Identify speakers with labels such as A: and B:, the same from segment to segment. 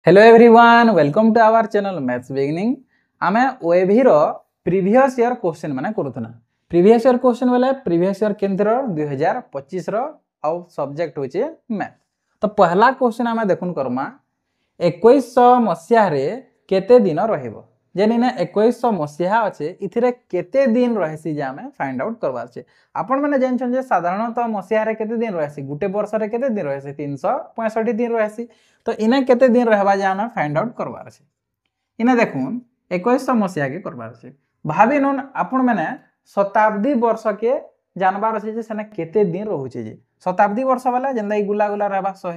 A: Hello everyone welcome to our channel maths beginning आमे ओएभी रो प्रीवियस ईयर क्वेश्चन माने करथना प्रीवियस ईयर क्वेश्चन वाले प्रीवियस ईयर केंद्र 2025 रो आ सब्जेक्ट होचे मैथ। तो पहला क्वेश्चन आमे देखुन करमा 2100 मसिया रे केते दिन रहइबो जेनी ने 2100 मसिया अछि इथिरे केते दिन रहसी जे आमे फाइंड आउट करबार छै। आपण माने जानछन जे साधारणतः मसिया रे केते दिन रहसी गुटे वर्ष रे केते दिन रहसी 365 दिन रहसी। तो इने केते दिन रहबा जे आमे फाइंड आउट करबार छै। इने देखुन 2100 मसिया के करबार छै भाबी नन आपण माने शताब्दी वर्ष के जानबार छै जे सने केते दिन रहउचे जे शताब्दी वर्ष वाला जेंदा ई गुला गुला रहबा 100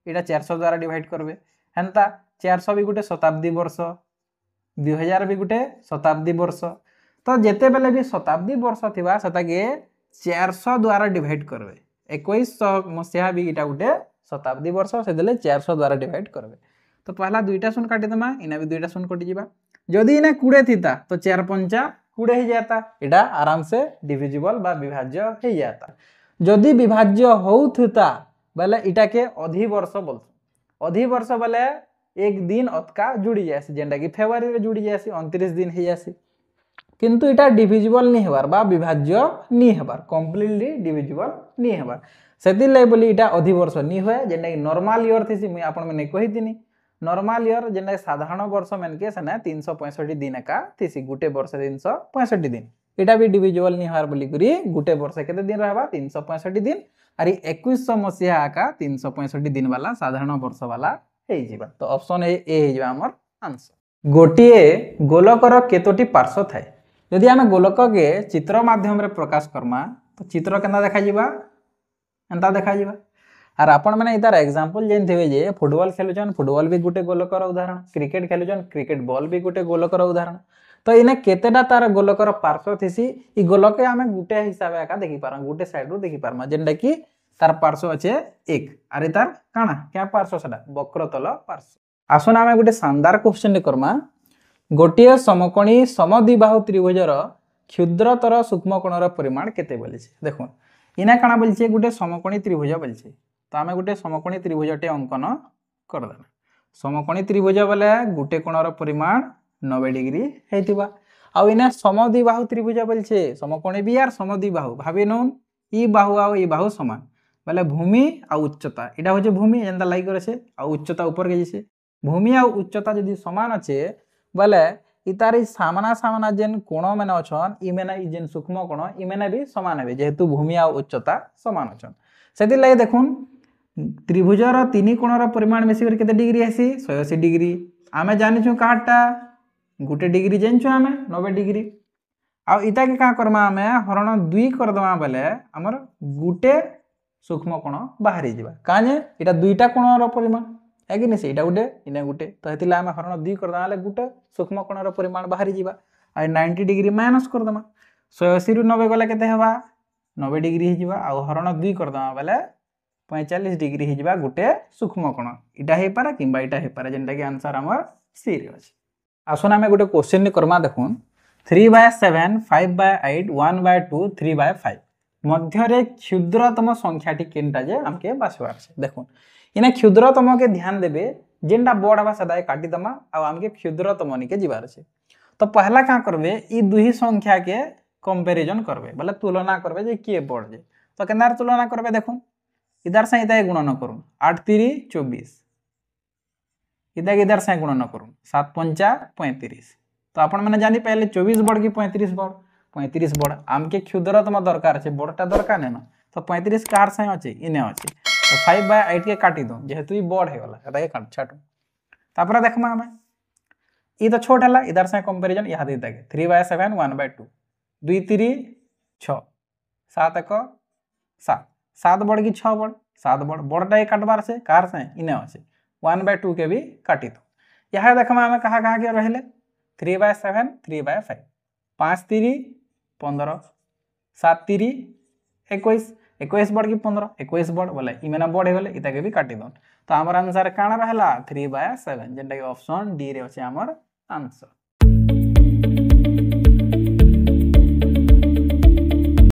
A: एटा 400 द्वारा डिवाइड करबे हेनता 400 भी गुटे शताब्दी वर्ष 2000 भी गुटे शताब्दी वर्ष। तो जेते बेले भी शताब्दी वर्ष थिबा सता के 400 द्वारा डिवाइड करबे 2100 मसिया भी इटा गुटे शताब्दी वर्ष से देले 400 द्वारा डिवाइड करबे। तो पहला दुईटा शून्य काटी दमा इना भी दुईटा शून्य कटि जिबा जदी इने 20 थिता तो 4 पंचा 20 हो जाता एटा आराम से डिविजिबल बा विभाज्य हो जाता। जदी विभाज्य होउथता बेले इटा के अधि वर्ष बोलत अधि वर्ष बेले एक दिन अतका जुड़ी जायसी जेंडा कि फेब्रुआरी रे जुड़ी जायसी 29 दिन हो जायसी किंतु इटा डिविजिबल नहीं हेबार बा विभाज्य नहीं हेबार कंप्लीटली डिविजिबल नहीं हेबार सेति लै बोली इटा अधि वर्ष नहीं होय जेंडा कि नॉर्मल ईयर थिसी मुई आपण माने कहितिनी नॉर्मल ईयर जेंडा साधारण वर्ष मन के सने 365 दिन का थिसी गुटे वर्ष 365 दिन इटा भी डिविजिबल नहीं हार बोली करी गुटे वर्ष केते दिन रहबा 365 दिन अरे 2100 मसिया का 365 दिन वाला साधारण वर्ष वाला हे जिबा। तो ऑप्शन ए हे जिबा हमर आंसर। गोटिए गोलकर केतोटी पार्श्व थाए यदि आमे गोलक के चित्र माध्यम रे प्रकाश करमा तो चित्र केना देखा जिबा एंता देखा जिबा आर आपण माने इतार एग्जांपल जेन थिबे जे फुटबॉल खेलुचन फुटबॉल भी गुटे गोलकर उदाहरण क्रिकेट खेलुचन क्रिकेट बॉल भी गुटे गोलकर उदाहरण। तो इने केतेडा तार गोलकर पार्श्व थिसी ई गोलके आमे गुटे हिसाब एका देखि पारा गुटे साइड रो देखि पारमा जेंडा कि तार पार्श्व अछि 1 आरे तार काना क्या पार्श्व सडा वक्रतल पार्श्व। आसन आमे गुटे शानदार क्वेश्चन करमा गोटिए समकोणी समद्विबाहु त्रिभुजर क्षुद्रतर सूक्ष्मकोणर परिमाण केते बोलिছে देखो इना काना बोलिছে गुटे समकोणी त्रिभुज बोलिছে। तो आमे गुटे समकोणी त्रिभुजटे अंकन कर देना समकोणी त्रिभुज बोले गुटे कोणर परिमाण 90 डिग्री हेतिबा आ इना समद्विबाहु त्रिभुज बोलिছে समकोणी भी यार समद्विबाहु भाबी नन ई बाहु आ ई बाहु समान बोले भूमि आ उच्चता एटा होचे भूमि जेंदा लाई करछे आ उच्चता ऊपर के जैसे भूमि आ उच्चता यदि समान अच्छे बोले इतारी सामना सामना जेन कोण माने अछन इ माने इ जेन सूक्ष्म कोण इ माने भी समान हेबे जेहेतु भूमि आ उच्चता समान अछन सेति लागि देखुन त्रिभुजर तीन कोणर परिमाण मिसी कर केते डिग्री आसी 180 डिग्री आमे जानि छु काटा गुटे डिग्री जानछु आमे 90 डिग्री आ इता के का करमा आमे हरण 2 कर दमा बेले हमर गुटे सूक्ष्म कोण बाहरी जिबा काजे इटा दुईटा कोणर परिमाण एगे नि सेटा गुटे इने गुटे तो हेतिला आमे हरण 2 कर दमाले गुटे सूक्ष्म कोणर परिमाण बाहरी जिबा आ 90 डिग्री माइनस कर दमा 180 रु 90 गला केते हेबा 90 डिग्री हे जिबा आ हरण 2 कर दमा बेले 45 डिग्री हे जिबा गुटे सूक्ष्म कोण इटा हे पारे किबा इटा हे पारे जेंटा कि आंसर हमर सी रे अछि। आसन आमे गुटे क्वेश्चन करमा देखुन 3/7 5/8 1/2 3/5 मध्य रे क्षुद्रतम संख्याटी केनटा जे हमके बासवार छे देखुन इना क्षुद्रतम के ध्यान देबे जेंडा बड़ बा सदाय काटी दमा आ हमके क्षुद्रतम नि के जिबार छे। तो पहला का करबे ई दुही संख्या के कंपैरिजन करबे मतलब तुलना करबे जे के बड़ जे तो केनार तुलना करबे देखुन इधर से इधर गुणन करूं 8 3 24 इधर से गुणन करूं 7 5 35 तो आपण माने जानि पहले 24 बड़ की 35 बड़ 35 बड़ हमके क्षुद्रतम दरकार छे बड़टा दरकार नै न तो 35 कार से अछि इने अछि तो 5/8 के काटी दो जेहेतु ई बड़ हे गला एटा के काट छाटू तापर देखमा हमें ई तो छोट हला इधर से कंपैरिजन यहा दे दे 3/7 1/2 2 3 6 7 1 7 7 बड़ की 6 बड़ 7 बड़ बड़टा के काटबार से कार से इने अछि 1/2 के भी काटी दो यहा देखमा हमें कहा के रहले 3/7 3/5 5 3 15 7 3 21 21 बड़ की 15 21 बड़ बोले इ माने बड़ हे गेले इता के भी काटी दो। तो हमर आंसर काना रहला 3/7 जेंटा कि ऑप्शन डी रे अछि हमर आंसर।